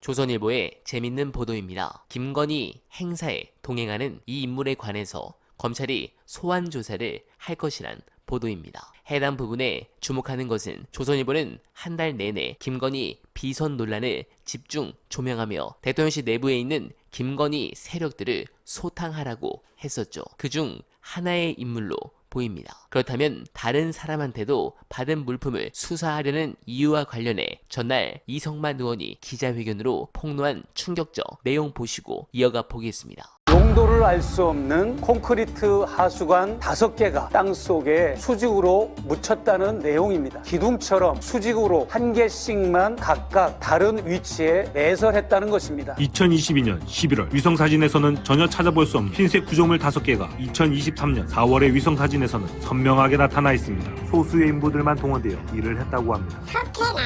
조선일보의 재밌는 보도입니다. 김건희 행사에 동행하는 이 인물에 관해서 검찰이 소환 조사를 할 것이란 보도입니다. 해당 부분에 주목하는 것은 조선일보는 한 달 내내 김건희 비선 논란을 집중 조명하며 대통령실 내부에 있는 김건희 세력들을 소탕하라고 했었죠. 그중 하나의 인물로 보입니다. 그렇다면 다른 사람한테도 받은 물품을 수사하려는 이유와 관련해 전날 이성만 의원이 기자회견으로 폭로한 충격적 내용 보시고 이어가 보겠습니다. 용도를 알 수 없는 콘크리트 하수관 5개가 땅속에 수직으로 묻혔다는 내용입니다. 기둥처럼 수직으로 한 개씩만 각각 다른 위치에 내설했다는 것입니다. 2022년 11월 위성사진에서는 전혀 찾아볼 수 없는 흰색 구조물 5개가 2023년 4월의 위성사진에서는 선명하게 나타나 있습니다. 소수의 인부들만 동원되어 일을 했다고 합니다. 석회나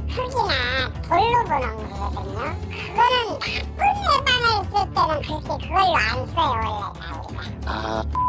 흙이나 돌로 보는 거거든요. 그거는 나쁜 예방을 쓸 때는 그걸로 안 써요, 원래.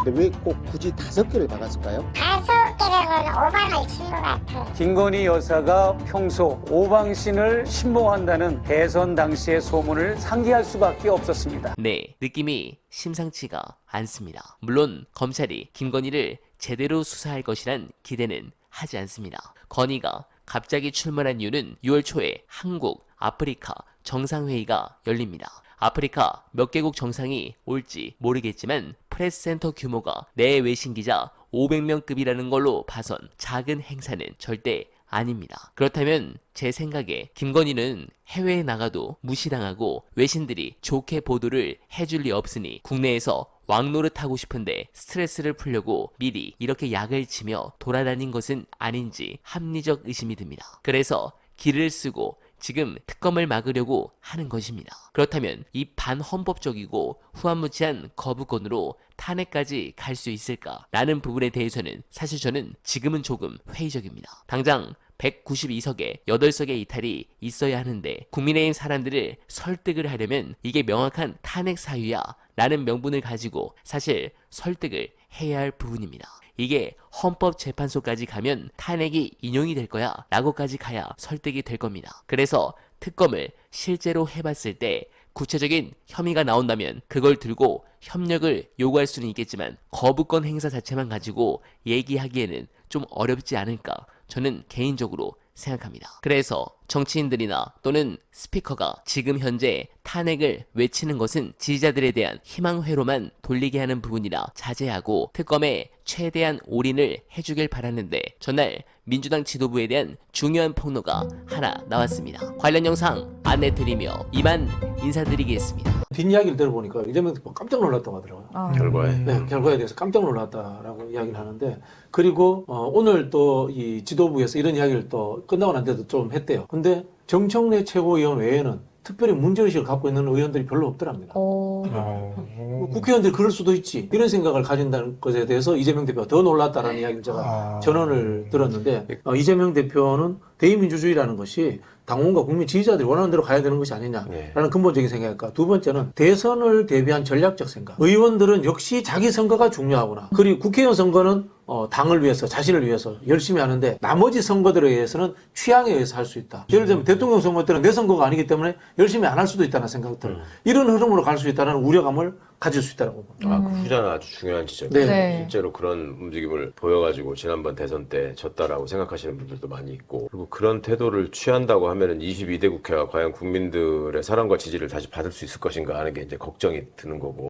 근데 왜 꼭 굳이 5개를 박았을까요? 5개를 오방을 친 것 같아. 김건희 여사가 평소 오방신을 신봉한다는 대선 당시의 소문을 상기할 수밖에 없었습니다. 네, 느낌이 심상치가 않습니다. 물론 검찰이 김건희를 제대로 수사할 것이란 기대는 하지 않습니다. 건희가 갑자기 출마한 이유는 6월 초에 한국, 아프리카 정상회의가 열립니다. 아프리카 몇 개국 정상이 올지 모르겠지만 프레스센터 규모가 내 외신 기자 500명급이라는 걸로 봐선 작은 행사는 절대 아닙니다. 그렇다면 제 생각에 김건희는 해외에 나가도 무시당하고 외신들이 좋게 보도를 해줄 리 없으니 국내에서 왕노릇하고 싶은데 스트레스를 풀려고 미리 이렇게 약을 치며 돌아다닌 것은 아닌지 합리적 의심이 듭니다. 그래서 길을 쓰고 지금 특검을 막으려고 하는 것입니다. 그렇다면 이 반헌법적이고 후한무치한 거부권으로 탄핵까지 갈 수 있을까? 라는 부분에 대해서는 사실 저는 지금은 조금 회의적입니다. 당장 192석에 8석의 이탈이 있어야 하는데 국민의힘 사람들을 설득을 하려면 이게 명확한 탄핵 사유야 라는 명분을 가지고 사실 설득을 해야 할 부분입니다. 이게 헌법재판소까지 가면 탄핵이 인용이 될 거야 라고까지 가야 설득이 될 겁니다. 그래서 특검을 실제로 해봤을 때 구체적인 혐의가 나온다면 그걸 들고 협력을 요구할 수는 있겠지만 거부권 행사 자체만 가지고 얘기하기에는 좀 어렵지 않을까 저는 개인적으로 생각합니다. 그래서 정치인들이나 또는 스피커가 지금 현재 탄핵을 외치는 것은 지지자들에 대한 희망회로만 돌리게 하는 부분이라 자제하고 특검에 최대한 올인을 해주길 바랐는데 전날 민주당 지도부에 대한 중요한 폭로가 하나 나왔습니다. 관련 영상 안내드리며 이만 인사드리겠습니다. 뒷이야기를 들어보니까 이재명 대표 깜짝 놀랐다고 하더라고요. 결과에. 네, 결과에 대해서 깜짝 놀랐다라고 이야기를 하는데 그리고 오늘 또 이 지도부에서 이런 이야기를 또 끝나고 난 데도 좀 했대요. 근데 정청래 최고위원 외에는 특별히 문제의식을 갖고 있는 의원들이 별로 없더랍니다. 국회의원들이 그럴 수도 있지 이런 생각을 가진다는 것에 대해서 이재명 대표가 더 놀랐다라는 이야기를 제가 전언을 들었는데 이재명 대표는 대의민주주의라는 것이 당원과 국민 지지자들이 원하는 대로 가야 되는 것이 아니냐라는 근본적인 생각과 두 번째는 대선을 대비한 전략적 생각. 의원들은 역시 자기 선거가 중요하구나. 그리고 국회의원 선거는 당을 위해서 자신을 위해서 열심히 하는데 나머지 선거들에 의해서는 취향에 의해서 할 수 있다. 예를 들면 대통령 선거 때는 내 선거가 아니기 때문에 열심히 안 할 수도 있다는 생각들. 이런 흐름으로 갈 수 있다는 우려감을 가질 수 있다고 봅니다. 그 후자는 아주 중요한 지점. 네. 실제로 그런 움직임을 보여가지고 지난번 대선 때 졌다라고 생각하시는 분들도 많이 있고 그리고 그런 태도를 취한다고 하면은 22대 국회가 과연 국민들의 사랑과 지지를 다시 받을 수 있을 것인가 하는 게 이제 걱정이 드는 거고.